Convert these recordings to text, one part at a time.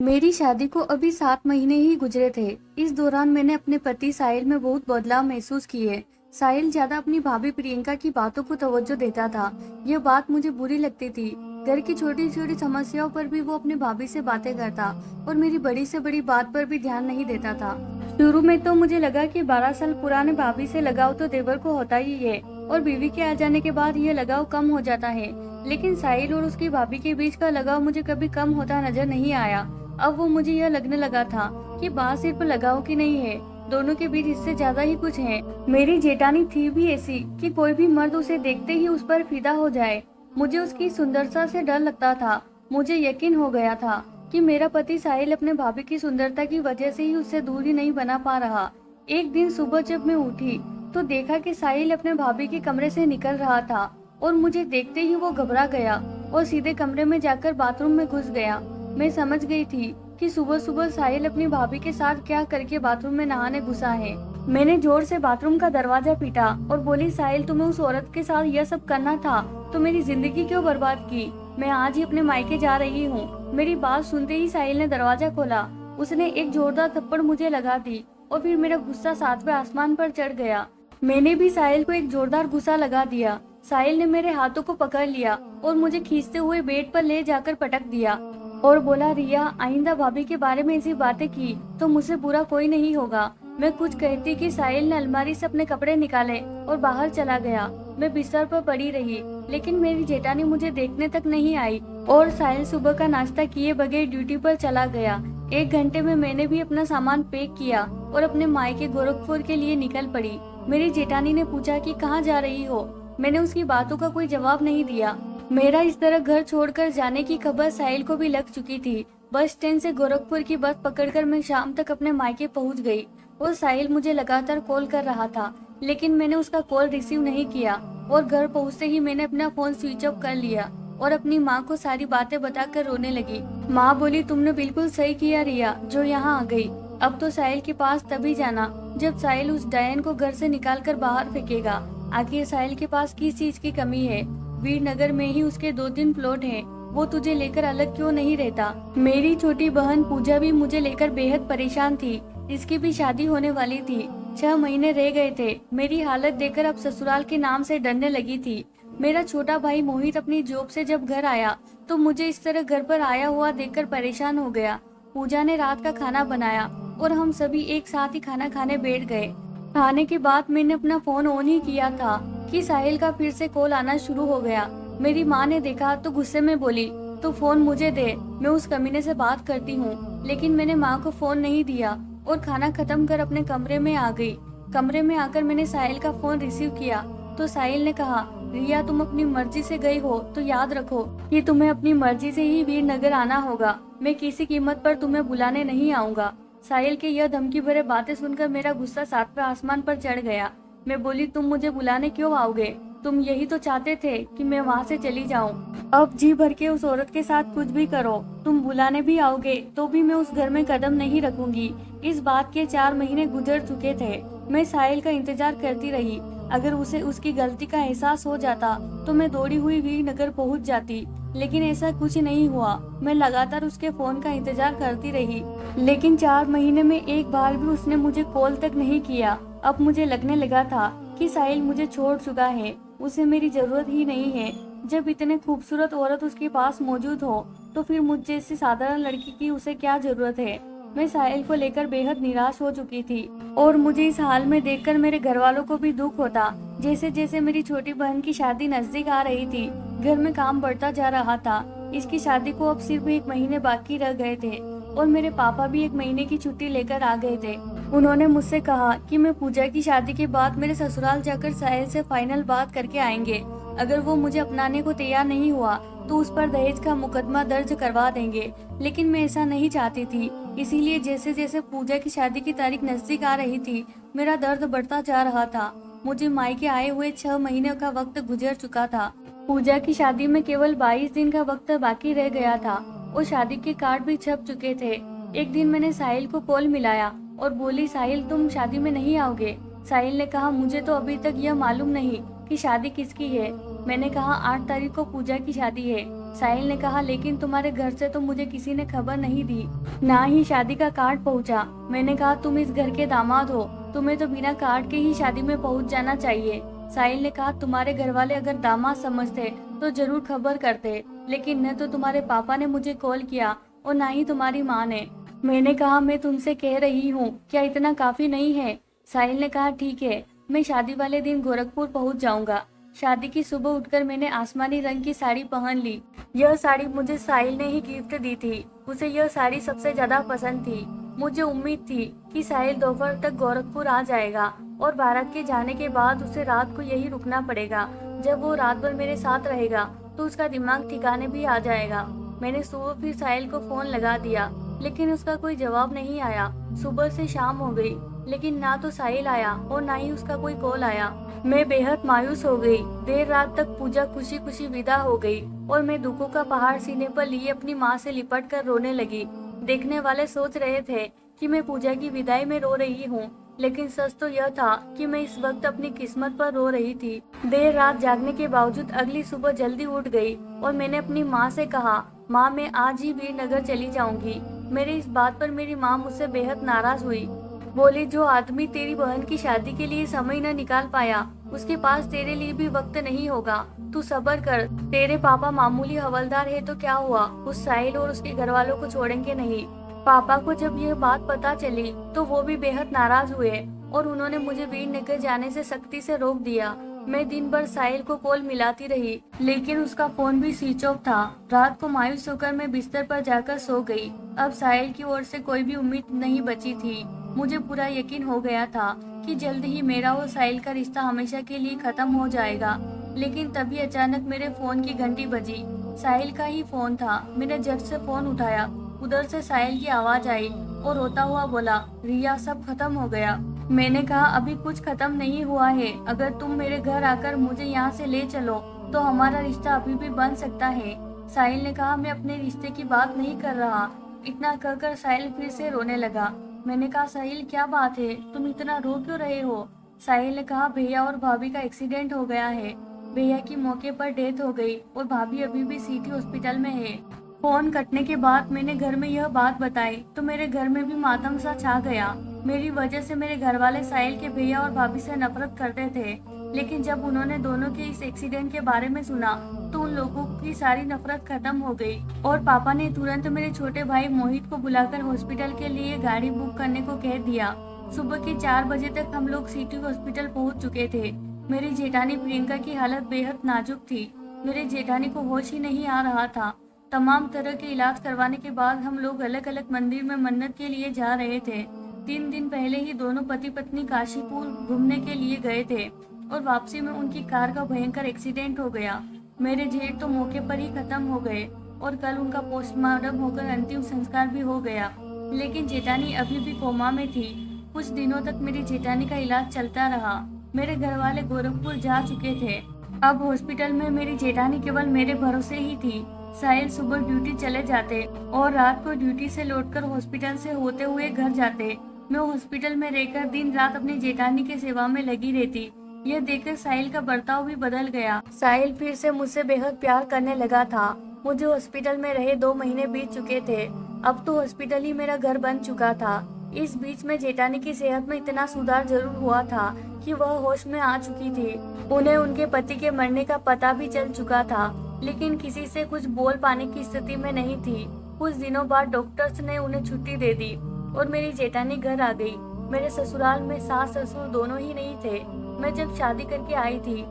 मेरी शादी को अभी 7 महीने ही गुजरे थे। इस दौरान मैंने अपने पति साहिल में बहुत बदलाव महसूस किए। साहिल ज्यादा अपनी भाभी प्रियंका की बातों को तवज्जो देता था। यह बात मुझे बुरी लगती थी। घर की छोटी छोटी समस्याओं पर भी वो अपनी भाभी से बातें करता और मेरी बड़ी से बड़ी बात पर भी ध्यान नहीं देता था। शुरू में तो मुझे लगा कि 12 साल पुराने भाभी से लगाव तो देवर को होता ही है और बीवी के आ जाने के बाद यह लगाव कम हो जाता है। लेकिन साहिल और उसकी भाभी के बीच का लगाव मुझे कभी कम होता नजर नहीं आया। अब वो मुझे यह लगने लगा था कि बात सिर्फ लगाव की नहीं है, दोनों के बीच इससे ज्यादा ही कुछ है। मेरी जेठानी थी भी ऐसी कि कोई भी मर्द उसे देखते ही उस पर फिदा हो जाए। मुझे उसकी सुंदरता से डर लगता था। मुझे यकीन हो गया था कि मेरा पति साहिल अपने भाभी की सुंदरता की वजह से ही उससे दूरी नहीं बना पा रहा। एक दिन सुबह जब मैं उठी तो देखा कि साहिल अपने भाभी के कमरे से निकल रहा था और मुझे देखते ही वो घबरा गया और सीधे कमरे में जाकर बाथरूम में घुस गया। मैं समझ गई थी कि सुबह सुबह साहिल अपनी भाभी के साथ क्या करके बाथरूम में नहाने घुसा है। मैंने जोर से बाथरूम का दरवाजा पीटा और बोली, साहिल तुम्हें उस औरत के साथ यह सब करना था तो मेरी जिंदगी क्यों बर्बाद की? मैं आज ही अपने मायके जा रही हूँ। मेरी बात सुनते ही साहिल ने दरवाजा खोला। उसने एक जोरदार थप्पड़ मुझे लगा दी और फिर मेरा गुस्सा 7वें आसमान पर चढ़ गया। मैंने भी साहिल को एक जोरदार गुस्सा लगा दिया। साहिल ने मेरे हाथों को पकड़ लिया और मुझे खींचते हुए बेड पर ले जाकर पटक दिया और बोला, रिया आइंदा भाभी के बारे में ऐसी बातें की तो मुझसे बुरा कोई नहीं होगा। मैं कुछ कहती कि साहिल ने अलमारी से अपने कपड़े निकाले और बाहर चला गया। मैं बिस्तर पर पड़ी रही, लेकिन मेरी जेठानी मुझे देखने तक नहीं आई और साहिल सुबह का नाश्ता किए बगैर ड्यूटी पर चला गया। 1 घंटे में मैंने भी अपना सामान पैक किया और अपने मायके गोरखपुर के लिए निकल पड़ी। मेरी जेठानी ने पूछा कि कहाँ जा रही हो। मैंने उसकी बातों का कोई जवाब नहीं दिया। मेरा इस तरह घर छोड़कर जाने की खबर साहिल को भी लग चुकी थी। बस स्टैंड से गोरखपुर की बस पकड़कर मैं शाम तक अपने मायके पहुंच गई और साहिल मुझे लगातार कॉल कर रहा था, लेकिन मैंने उसका कॉल रिसीव नहीं किया और घर पहुंचते ही मैंने अपना फोन स्विच ऑफ कर लिया और अपनी माँ को सारी बातें बताकर रोने लगी। माँ बोली, तुमने बिल्कुल सही किया रिया जो यहाँ आ गई। अब तो साहिल के पास तभी जाना जब साहिल उस डायन को घर से निकाल कर बाहर फेंकेगा। आखिर साहिल के पास किस चीज की कमी है? वीरनगर में ही उसके 2-3 प्लॉट हैं। वो तुझे लेकर अलग क्यों नहीं रहता? मेरी छोटी बहन पूजा भी मुझे लेकर बेहद परेशान थी। इसकी भी शादी होने वाली थी। 6 महीने रह गए थे। मेरी हालत देखकर अब ससुराल के नाम से डरने लगी थी। मेरा छोटा भाई मोहित अपनी जॉब से जब घर आया तो मुझे इस तरह घर पर आया हुआ देखकर परेशान हो गया। पूजा ने रात का खाना बनाया और हम सभी एक साथ ही खाना खाने बैठ गए। खाने के बाद मैंने अपना फोन ऑन ही किया था कि साहिल का फिर से कॉल आना शुरू हो गया। मेरी माँ ने देखा तो गुस्से में बोली, तो फोन मुझे दे, मैं उस कमीने से बात करती हूँ। लेकिन मैंने माँ को फोन नहीं दिया और खाना खत्म कर अपने कमरे में आ गई। कमरे में आकर मैंने साहिल का फोन रिसीव किया तो साहिल ने कहा, रिया तुम अपनी मर्जी से गई हो तो याद रखो कि तुम्हें अपनी मर्जी से ही वीरनगर आना होगा। मैं किसी कीमत पर तुम्हें बुलाने नहीं आऊंगा। साहिल के यह धमकी भरे बातें सुनकर मेरा गुस्सा 7वें आसमान पर चढ़ गया। मैं बोली, तुम मुझे बुलाने क्यों आओगे? तुम यही तो चाहते थे कि मैं वहाँ से चली जाऊँ। अब जी भर के उस औरत के साथ कुछ भी करो, तुम बुलाने भी आओगे तो भी मैं उस घर में कदम नहीं रखूंगी। इस बात के 4 महीने गुजर चुके थे। मैं साहिल का इंतजार करती रही। अगर उसे उसकी गलती का एहसास हो जाता तो मैं दौड़ी हुई वीरनगर पहुंच जाती, लेकिन ऐसा कुछ नहीं हुआ। मैं लगातार उसके फोन का इंतजार करती रही, लेकिन 4 महीने में एक बार भी उसने मुझे कॉल तक नहीं किया। अब मुझे लगने लगा था कि साहिल मुझे छोड़ चुका है, उसे मेरी जरूरत ही नहीं है। जब इतने खूबसूरत औरत उसके पास मौजूद हो तो फिर मुझ जैसी साधारण लड़की की उसे क्या जरूरत है? मैं साहिल को लेकर बेहद निराश हो चुकी थी और मुझे इस हाल में देखकर मेरे घर वालों को भी दुख होता। जैसे जैसे मेरी छोटी बहन की शादी नजदीक आ रही थी, घर में काम बढ़ता जा रहा था। इसकी शादी को अब सिर्फ 1 महीने बाकी रह गए थे और मेरे पापा भी 1 महीने की छुट्टी लेकर आ गए थे। उन्होंने मुझसे कहा कि मैं पूजा की शादी के बाद मेरे ससुराल जाकर साहिल से फाइनल बात करके आएंगे। अगर वो मुझे अपनाने को तैयार नहीं हुआ तो उस पर दहेज का मुकदमा दर्ज करवा देंगे। लेकिन मैं ऐसा नहीं चाहती थी, इसीलिए जैसे जैसे पूजा की शादी की तारीख नजदीक आ रही थी मेरा दर्द बढ़ता जा रहा था। मुझे मायके आए हुए 6 महीने का वक्त गुजर चुका था। पूजा की शादी में केवल 22 दिन का वक्त बाकी रह गया था और शादी के कार्ड भी छप चुके थे। एक दिन मैंने साहिल को कॉल मिलाया और बोली, साहिल तुम शादी में नहीं आओगे? साहिल ने कहा, मुझे तो अभी तक यह मालूम नहीं कि शादी किसकी है। मैंने कहा 8 तारीख को पूजा की शादी है। साहिल ने कहा लेकिन तुम्हारे घर से तो मुझे किसी ने खबर नहीं दी, ना ही शादी का कार्ड पहुंचा। मैंने कहा तुम इस घर के दामाद हो, तुम्हें तो बिना कार्ड के ही शादी में पहुंच जाना चाहिए। साहिल ने कहा तुम्हारे घर वाले अगर दामाद समझते तो जरूर खबर करते, लेकिन न तो तुम्हारे पापा ने मुझे कॉल किया और ना ही तुम्हारी माँ ने। मैंने कहा मैं तुमसे कह रही हूँ, क्या इतना काफी नहीं है? साहिल ने कहा ठीक है, मैं शादी वाले दिन गोरखपुर पहुँच जाऊंगा। शादी की सुबह उठकर मैंने आसमानी रंग की साड़ी पहन ली। यह साड़ी मुझे साहिल ने ही गिफ्ट दी थी। उसे यह साड़ी सबसे ज्यादा पसंद थी। मुझे उम्मीद थी कि साहिल दोपहर तक गोरखपुर आ जाएगा और भारत के जाने के बाद उसे रात को यही रुकना पड़ेगा। जब वो रात भर मेरे साथ रहेगा तो उसका दिमाग ठिकाने भी आ जाएगा। मैंने सुबह फिर साहिल को फोन लगा दिया, लेकिन उसका कोई जवाब नहीं आया। सुबह से शाम हो गई, लेकिन ना तो साहिल आया और ना ही उसका कोई कॉल आया। मैं बेहद मायूस हो गई। देर रात तक पूजा खुशी खुशी विदा हो गई और मैं दुखों का पहाड़ सीने पर लिए अपनी माँ से लिपट कर रोने लगी। देखने वाले सोच रहे थे कि मैं पूजा की विदाई में रो रही हूँ, लेकिन सच तो यह था कि मैं इस वक्त अपनी किस्मत पर रो रही थी। देर रात जागने के बावजूद अगली सुबह जल्दी उठ गई और मैंने अपनी माँ से कहा, माँ मैं आज ही वीरनगर चली जाऊंगी। मेरी इस बात पर मेरी माँ मुझसे बेहद नाराज हुई। बोली जो आदमी तेरी बहन की शादी के लिए समय न निकाल पाया, उसके पास तेरे लिए भी वक्त नहीं होगा। तू सब्र कर, तेरे पापा मामूली हवलदार है तो क्या हुआ, उस साहिल और उसके घर वालों को छोड़ेंगे नहीं। पापा को जब यह बात पता चली तो वो भी बेहद नाराज हुए और उन्होंने मुझे वीरनगर जाने से सख्ती से रोक दिया। मैं दिन भर साहिल को कॉल मिलाती रही, लेकिन उसका फोन भी स्विच ऑफ था। रात को मायूस होकर मैं बिस्तर पर जाकर सो गई। अब साहिल की ओर से कोई भी उम्मीद नहीं बची थी। मुझे पूरा यकीन हो गया था कि जल्द ही मेरा और साहिल का रिश्ता हमेशा के लिए खत्म हो जाएगा। लेकिन तभी अचानक मेरे फोन की घंटी बजी। साहिल का ही फोन था। मैंने झट से फोन उठाया। उधर से साहिल की आवाज आई और रोता हुआ बोला, रिया सब खत्म हो गया। मैंने कहा अभी कुछ खत्म नहीं हुआ है। अगर तुम मेरे घर आकर मुझे यहाँ से ले चलो तो हमारा रिश्ता अभी भी बन सकता है। साहिल ने कहा मैं अपने रिश्ते की बात नहीं कर रहा। इतना कहकर साहिल फिर से रोने लगा। मैंने कहा साहिल क्या बात है, तुम इतना रो क्यों रहे हो? साहिल ने कहा भैया और भाभी का एक्सीडेंट हो गया है। भैया की मौके पर डेथ हो गई और भाभी अभी भी सिटी हॉस्पिटल में है। फोन कटने के बाद मैंने घर में यह बात बताई तो मेरे घर में भी मातम सा छा गया। मेरी वजह से मेरे घर वाले साहिल के भैया और भाभी से नफरत करते थे, लेकिन जब उन्होंने दोनों के इस एक्सीडेंट के बारे में सुना तो उन लोगों की सारी नफरत खत्म हो गई और पापा ने तुरंत मेरे छोटे भाई मोहित को बुलाकर हॉस्पिटल के लिए गाड़ी बुक करने को कह दिया। सुबह के 4 बजे तक हम लोग सिटी हॉस्पिटल पहुंच चुके थे। मेरी जेठानी प्रियंका की हालत बेहद नाजुक थी। मेरे जेठानी को होश ही नहीं आ रहा था। तमाम तरह के इलाज करवाने के बाद हम लोग अलग अलग मंदिर में मन्नत के लिए जा रहे थे। 3 दिन पहले ही दोनों पति पत्नी काशीपुर घूमने के लिए गए थे और वापसी में उनकी कार का भयंकर एक्सीडेंट हो गया। मेरे जेठ तो मौके पर ही खत्म हो गए और कल उनका पोस्टमार्टम होकर अंतिम संस्कार भी हो गया। लेकिन जेठानी अभी भी कोमा में थी। कुछ दिनों तक मेरी जेठानी का इलाज चलता रहा। मेरे घर वाले गोरखपुर जा चुके थे। अब हॉस्पिटल में मेरी जेठानी केवल मेरे भरोसे ही थी। साहिल सुबह ड्यूटी चले जाते और रात को ड्यूटी से लौटकर हॉस्पिटल से होते हुए घर जाते। मैं हॉस्पिटल में रहकर दिन रात अपनी जेठानी की सेवा में लगी रहती। यह देखकर साहिल का बर्ताव भी बदल गया। साहिल फिर से मुझसे बेहद प्यार करने लगा था। मुझे हॉस्पिटल में रहे 2 महीने बीत चुके थे। अब तो हॉस्पिटल ही मेरा घर बन चुका था। इस बीच में जेठानी की सेहत में इतना सुधार जरूर हुआ था कि वह होश में आ चुकी थी। उन्हें उनके पति के मरने का पता भी चल चुका था, लेकिन किसी से कुछ बोल पाने की स्थिति में नहीं थी। कुछ दिनों बाद डॉक्टर्स ने उन्हें छुट्टी दे दी और मेरी जेठानी घर आ गई। मेरे ससुराल में सास ससुर दोनों ही नहीं थे। मैं जब शादी करके आई थी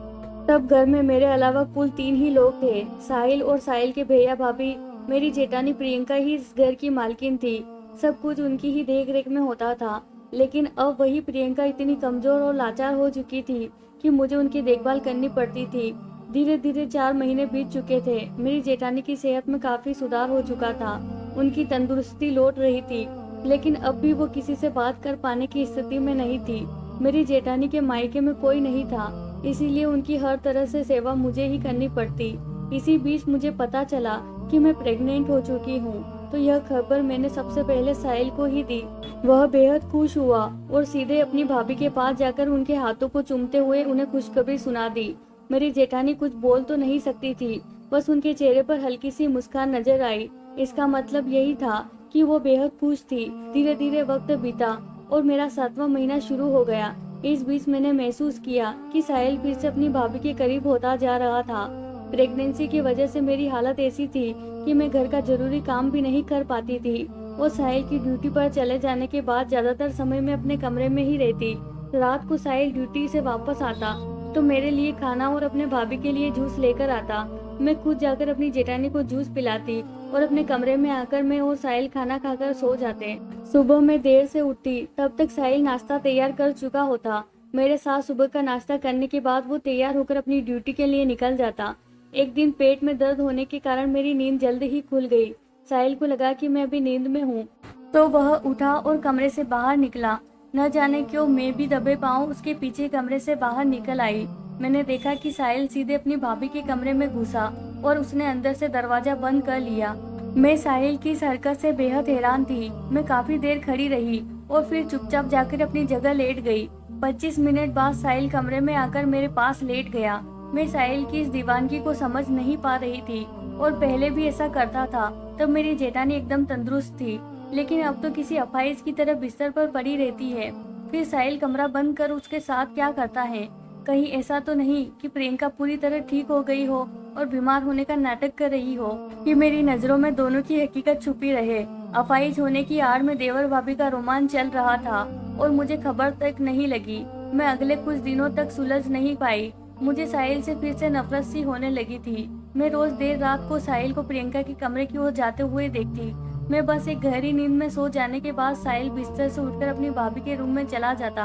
तब घर में मेरे अलावा कुल 3 ही लोग थे, साहिल और साहिल के भैया भाभी। मेरी जेठानी प्रियंका ही इस घर की मालकिन थी। सब कुछ उनकी ही देख रेख में होता था। लेकिन अब वही प्रियंका इतनी कमजोर और लाचार हो चुकी थी कि मुझे उनकी देखभाल करनी पड़ती थी। धीरे धीरे 4 महीने बीत चुके थे। मेरी जेठानी की सेहत में काफी सुधार हो चुका था। उनकी तंदुरुस्ती लौट रही थी, लेकिन अब भी वो किसी से बात कर पाने की स्थिति में नहीं थी। मेरी जेठानी के मायके में कोई नहीं था, इसीलिए उनकी हर तरह से सेवा मुझे ही करनी पड़ती। इसी बीच मुझे पता चला कि मैं प्रेग्नेंट हो चुकी हूँ, तो यह खबर मैंने सबसे पहले साहिल को ही दी। वह बेहद खुश हुआ और सीधे अपनी भाभी के पास जाकर उनके हाथों को चूमते हुए उन्हें खुशखबरी सुना दी। मेरी जेठानी कुछ बोल तो नहीं सकती थी, बस उनके चेहरे पर हल्की सी मुस्कान नजर आई। इसका मतलब यही था कि वो बेहद खुश थी। धीरे धीरे वक्त बीता और मेरा 7वां महीना शुरू हो गया। इस बीच मैंने महसूस किया कि साहिल फिर से अपनी भाभी के करीब होता जा रहा था। प्रेगनेंसी की वजह से मेरी हालत ऐसी थी कि मैं घर का जरूरी काम भी नहीं कर पाती थी और साहिल की ड्यूटी पर चले जाने के बाद ज्यादातर समय मैं अपने कमरे में ही रहती। रात को साहिल ड्यूटी से वापस आता तो मेरे लिए खाना और अपने भाभी के लिए जूस लेकर आता। मैं खुद जाकर अपनी जेठानी को जूस पिलाती और अपने कमरे में आकर मैं और साहिल खाना खाकर सो जाते। सुबह मैं देर से उठती, तब तक साहिल नाश्ता तैयार कर चुका होता। मेरे साथ सुबह का नाश्ता करने के बाद वो तैयार होकर अपनी ड्यूटी के लिए निकल जाता। एक दिन पेट में दर्द होने के कारण मेरी नींद जल्द ही खुल गई। साहिल को लगा कि मैं अभी नींद में हूँ, तो वह उठा और कमरे से बाहर निकला। न जाने क्यों मैं भी दबे पांव उसके पीछे कमरे से बाहर निकल आई। मैंने देखा कि साहिल सीधे अपनी भाभी के कमरे में घुसा और उसने अंदर से दरवाजा बंद कर लिया। मैं साहिल की इस हरकत से बेहद हैरान थी। मैं काफी देर खड़ी रही और फिर चुपचाप जाकर अपनी जगह लेट गई। 25 मिनट बाद साहिल कमरे में आकर मेरे पास लेट गया। मैं साहिल की इस दीवानगी को समझ नहीं पा रही थी और पहले भी ऐसा करता था। तब मेरी जेठानी एकदम तंदुरुस्त थी, लेकिन अब तो किसी अपाहिज की तरह बिस्तर पर पड़ी रहती है। फिर साहिल कमरा बंद कर उसके साथ क्या करता है? कहीं ऐसा तो नहीं कि प्रियंका पूरी तरह ठीक हो गई हो और बीमार होने का नाटक कर रही हो, कि मेरी नजरों में दोनों की हकीकत छुपी रहे। अपाहिज होने की आड़ में देवर भाभी का रोमांच चल रहा था और मुझे खबर तक नहीं लगी। मैं अगले कुछ दिनों तक सुलझ नहीं पाई। मुझे साहिल से फिर से नफरत सी होने लगी थी। मैं रोज देर रात को साहिल को प्रियंका के कमरे की ओर जाते हुए देखती। मैं बस एक गहरी नींद में सो जाने के बाद साहिल बिस्तर से उठकर अपनी भाभी के रूम में चला जाता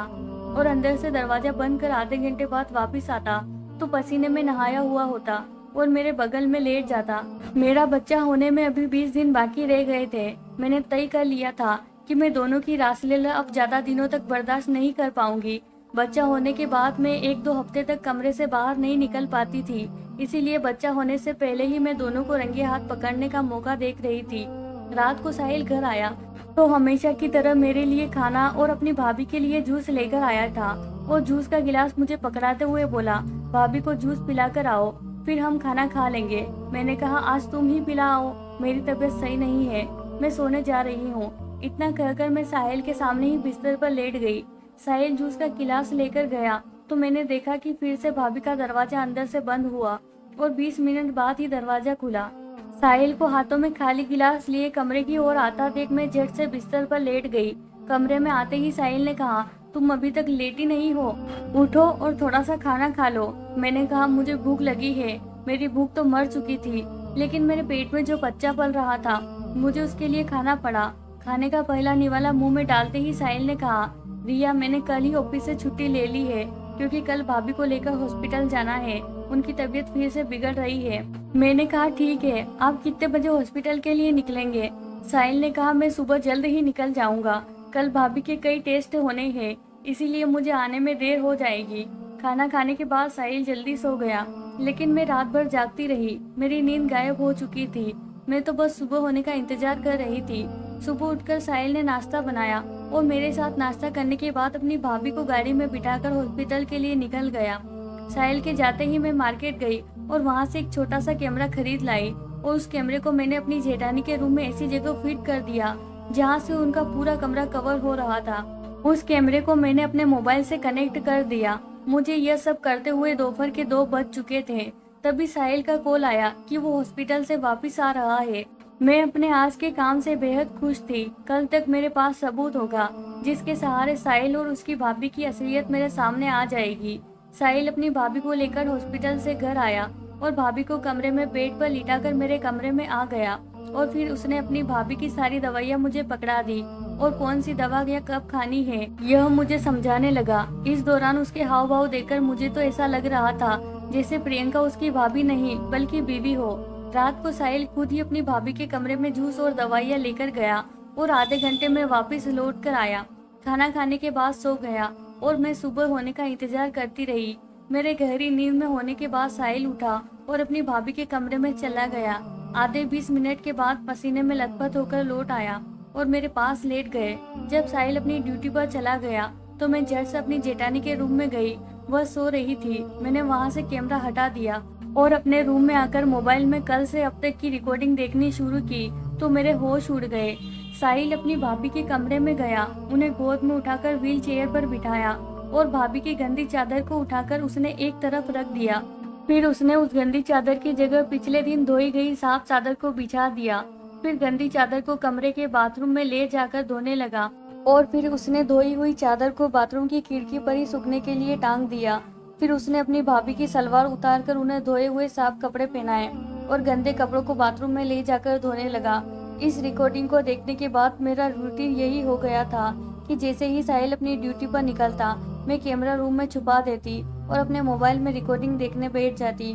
और अंदर से दरवाजा बंद कर आधे घंटे बाद वापस आता तो पसीने में नहाया हुआ होता और मेरे बगल में लेट जाता। मेरा बच्चा होने में अभी 20 दिन बाकी रह गए थे। मैंने तय कर लिया था कि मैं दोनों की रासलीला अब ज्यादा दिनों तक बर्दाश्त नहीं कर पाऊंगी। बच्चा होने के बाद मैं 1-2 हफ्ते तक कमरे से बाहर नहीं निकल पाती थी, इसीलिए बच्चा होने से पहले ही मैं दोनों को रंगे हाथ पकड़ने का मौका देख रही थी। रात को साहिल घर आया तो हमेशा की तरह मेरे लिए खाना और अपनी भाभी के लिए जूस लेकर आया था और जूस का गिलास मुझे पकड़ाते हुए बोला, भाभी को जूस पिलाकर आओ, फिर हम खाना खा लेंगे। मैंने कहा, आज तुम ही पिलाओ, मेरी तबीयत सही नहीं है, मैं सोने जा रही हूँ। इतना कहकर मैं साहिल के सामने ही बिस्तर पर लेट गई। साहिल जूस का गिलास लेकर गया तो मैंने देखा कि फिर से भाभी का दरवाजा अंदर से बंद हुआ और 20 मिनट बाद ही दरवाजा खुला। साहिल को हाथों में खाली गिलास लिए कमरे की ओर आता देख मैं झट से बिस्तर पर लेट गई। कमरे में आते ही साहिल ने कहा, तुम अभी तक लेटी नहीं हो, उठो और थोड़ा सा खाना खा लो। मैंने कहा, मुझे भूख लगी है। मेरी भूख तो मर चुकी थी, लेकिन मेरे पेट में जो बच्चा पल रहा था मुझे उसके लिए खाना पड़ा। खाने का पहला निवाला मुंह में डालते ही साहिल ने कहा, रिया, मैंने कल ही ऑफिस से छुट्टी ले ली है क्योंकि कल भाभी को लेकर हॉस्पिटल जाना है, उनकी तबीयत फिर से बिगड़ रही है। मैंने कहा, ठीक है, आप कितने बजे हॉस्पिटल के लिए निकलेंगे? साहिल ने कहा, मैं सुबह जल्द ही निकल जाऊंगा, कल भाभी के कई टेस्ट होने हैं, इसीलिए मुझे आने में देर हो जाएगी। खाना खाने के बाद साहिल जल्दी सो गया, लेकिन मैं रात भर जागती रही। मेरी नींद गायब हो चुकी थी। मैं तो बस सुबह होने का इंतजार कर रही थी। सुबह उठकर साहिल ने नाश्ता बनाया और मेरे साथ नाश्ता करने के बाद अपनी भाभी को गाड़ी में बिठाकर हॉस्पिटल के लिए निकल गया। साहिल के जाते ही मैं मार्केट गई और वहां से एक छोटा सा कैमरा खरीद लाई और उस कैमरे को मैंने अपनी जेठानी के रूम में ऐसी जगह फिट कर दिया जहां से उनका पूरा कमरा कवर हो रहा था। उस कैमरे को मैंने अपने मोबाइल से कनेक्ट कर दिया। मुझे यह सब करते हुए दोपहर के 2 बज चुके थे। तभी साहिल का कॉल आया कि वो हॉस्पिटल से वापस आ रहा है। मैं अपने आज के काम से बेहद खुश थी। कल तक मेरे पास सबूत होगा जिसके सहारे साहिल और उसकी भाभी की असलियत मेरे सामने आ जाएगी। साहिल अपनी भाभी को लेकर हॉस्पिटल से घर आया और भाभी को कमरे में बेड पर लिटाकर मेरे कमरे में आ गया और फिर उसने अपनी भाभी की सारी दवाइयाँ मुझे पकड़ा दी और कौन सी दवा या कब खानी है यह मुझे समझाने लगा। इस दौरान उसके हाव भाव देखकर मुझे तो ऐसा लग रहा था जैसे प्रियंका उसकी भाभी नहीं बल्कि बीवी हो। रात को साहिल खुद ही अपनी भाभी के कमरे में जूस और दवाइयाँ लेकर गया और आधे घंटे में वापस लौट कर आया। खाना खाने के बाद सो गया और मैं सुबह होने का इंतजार करती रही। मेरे गहरी नींद में होने के बाद साहिल उठा और अपनी भाभी के कमरे में चला गया। आधे 20 मिनट के बाद पसीने में लथपथ होकर लौट आया और मेरे पास लेट गए। जब साहिल अपनी ड्यूटी पर चला गया तो मैं झट से अपनी जेठानी के रूम में गई वह सो रही थी। मैंने वहां से कैमरा हटा दिया और अपने रूम में आकर मोबाइल में कल से अब तक की रिकॉर्डिंग देखनी शुरू की तो मेरे होश उड़ गए। साहिल अपनी भाभी के कमरे में गया, उन्हें गोद में उठाकर व्हील चेयर पर बिठाया और भाभी की गंदी चादर को उठाकर उसने एक तरफ रख दिया। फिर उसने उस गंदी चादर की जगह पिछले दिन धोई गई साफ चादर को बिछा दिया। फिर गंदी चादर को कमरे के बाथरूम में ले जाकर धोने लगा और फिर उसने धोई हुई चादर को बाथरूम की खिड़की पर ही सूखने के लिए टांग दिया। फिर उसने अपनी भाभी की सलवार उतारकर उन्हें धोए हुए साफ कपड़े पहनाए और गंदे कपड़ों को बाथरूम में ले जाकर धोने लगा। इस रिकॉर्डिंग को देखने के बाद मेरा रूटीन यही हो गया था कि जैसे ही साहिल अपनी ड्यूटी पर निकलता, मैं कैमरा रूम में छुपा देती और अपने मोबाइल में रिकॉर्डिंग देखने बैठ जाती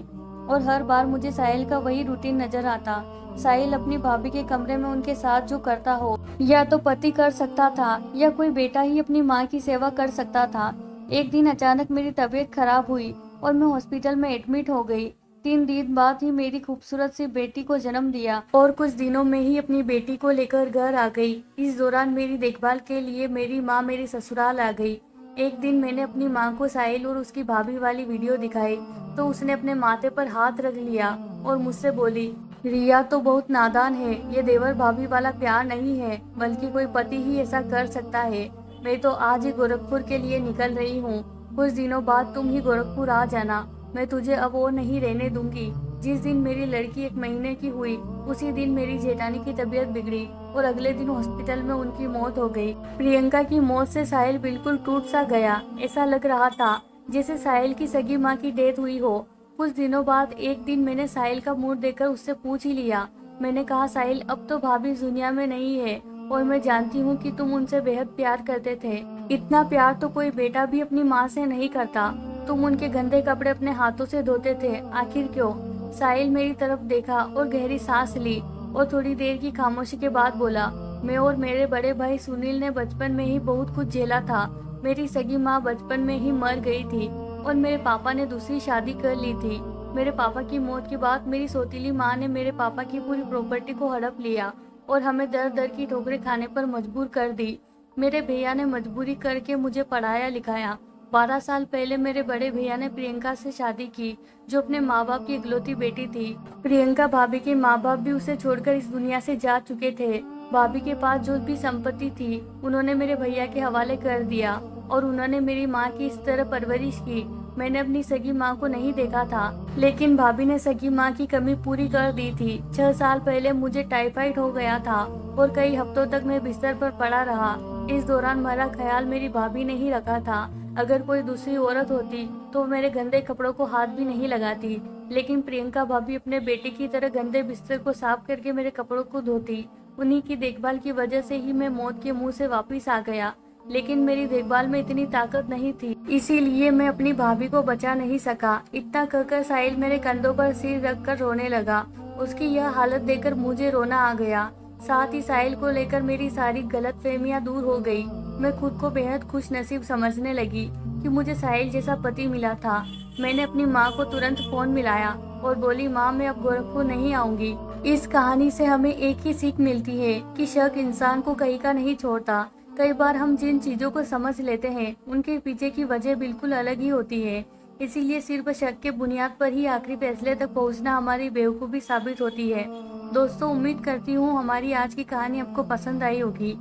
और हर बार मुझे साहिल का वही रूटीन नजर आता। साहिल अपनी भाभी के कमरे में उनके साथ जो करता हो, या तो पति कर सकता था या कोई बेटा ही अपनी माँ की सेवा कर सकता था। एक दिन अचानक मेरी तबीयत खराब हुई और मैं हॉस्पिटल में एडमिट हो गई। 3 दिन बाद ही मेरी खूबसूरत सी बेटी को जन्म दिया और कुछ दिनों में ही अपनी बेटी को लेकर घर आ गई। इस दौरान मेरी देखभाल के लिए मेरी माँ मेरे ससुराल आ गई। एक दिन मैंने अपनी माँ को साहिल और उसकी भाभी वाली वीडियो दिखाई तो उसने अपने माथे पर हाथ रख लिया और मुझसे बोली, रिया तो बहुत नादान है, ये देवर भाभी वाला प्यार नहीं है, बल्कि कोई पति ही ऐसा कर सकता है। मैं तो आज ही गोरखपुर के लिए निकल रही हूँ, कुछ दिनों बाद तुम ही गोरखपुर आ जाना, मैं तुझे अब वो नहीं रहने दूंगी। जिस दिन मेरी लड़की 1 महीने की हुई उसी दिन मेरी जेठानी की तबीयत बिगड़ी और अगले दिन हॉस्पिटल में उनकी मौत हो गई। प्रियंका की मौत से साहिल बिल्कुल टूट सा गया। ऐसा लग रहा था जैसे साहिल की सगी माँ की डेथ हुई हो। कुछ दिनों बाद एक दिन मैंने साहिल का मूड देखकर उससे पूछ ही लिया। मैंने कहा, साहिल अब तो भाभी इस दुनिया में नहीं है और मैं जानती हूँ कि तुम उनसे बेहद प्यार करते थे। इतना प्यार तो कोई बेटा भी अपनी माँ से नहीं करता। तुम उनके गंदे कपड़े अपने हाथों से धोते थे, आखिर क्यों? साहिल मेरी तरफ देखा और गहरी सांस ली और थोड़ी देर की खामोशी के बाद बोला, मैं और मेरे बड़े भाई सुनील ने बचपन में ही बहुत कुछ झेला था। मेरी सगी माँ बचपन में ही मर गई थी और मेरे पापा ने दूसरी शादी कर ली थी। मेरे पापा की मौत के बाद मेरी सौतीली माँ ने मेरे पापा की पूरी प्रॉपर्टी को हड़प लिया और हमें दर दर की ठोकरें खाने पर मजबूर कर दी। मेरे भैया ने मजबूरी करके मुझे पढ़ाया लिखाया। 12 साल पहले मेरे बड़े भैया ने प्रियंका से शादी की, जो अपने माँ बाप की इकलौती बेटी थी। प्रियंका भाभी के माँ बाप भी उसे छोड़कर इस दुनिया से जा चुके थे। भाभी के पास जो भी संपत्ति थी उन्होंने मेरे भैया के हवाले कर दिया और उन्होंने मेरी माँ की इस तरह परवरिश की। मैंने अपनी सगी माँ को नहीं देखा था, लेकिन भाभी ने सगी माँ की कमी पूरी कर दी थी। 6 साल पहले मुझे टाइफाइड हो गया था और कई हफ्तों तक मैं बिस्तर पर पड़ा रहा। इस दौरान मेरा ख्याल मेरी भाभी ने ही रखा था। अगर कोई दूसरी औरत होती तो मेरे गंदे कपड़ों को हाथ भी नहीं लगाती, लेकिन प्रियंका भाभी अपने बेटे की तरह गंदे बिस्तर को साफ करके मेरे कपड़ों को धोती। उन्हीं की देखभाल की वजह से ही मैं मौत के मुंह से वापस आ गया, लेकिन मेरी देखभाल में इतनी ताकत नहीं थी, इसीलिए मैं अपनी भाभी को बचा नहीं सका। इतना कहकर साहिल मेरे कंधों पर सिर रखकर रोने लगा। उसकी यह हालत देखकर मुझे रोना आ गया। साथ ही साहिल को लेकर मेरी सारी गलतफहमियां दूर हो गई। मैं खुद को बेहद खुश नसीब समझने लगी कि मुझे साहिल जैसा पति मिला था। मैंने अपनी माँ को तुरंत फोन मिलाया और बोली, माँ मैं अब गोरखपुर नहीं आऊंगी। इस कहानी से हमें एक ही सीख मिलती है कि शक इंसान को कहीं का नहीं छोड़ता। कई बार हम जिन चीजों को समझ लेते हैं उनके पीछे की वजह बिल्कुल अलग ही होती है। इसीलिए सिर्फ शक के बुनियाद पर ही आखिरी फैसले तक पहुंचना हमारी बेवकूफ़ी साबित होती है। दोस्तों, उम्मीद करती हूँ हमारी आज की कहानी आपको पसंद आई होगी।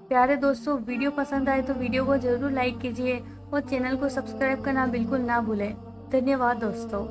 प्यारे दोस्तों, वीडियो पसंद आए तो वीडियो को जरूर लाइक कीजिए और चैनल को सब्सक्राइब करना बिल्कुल ना भूलें। धन्यवाद दोस्तों।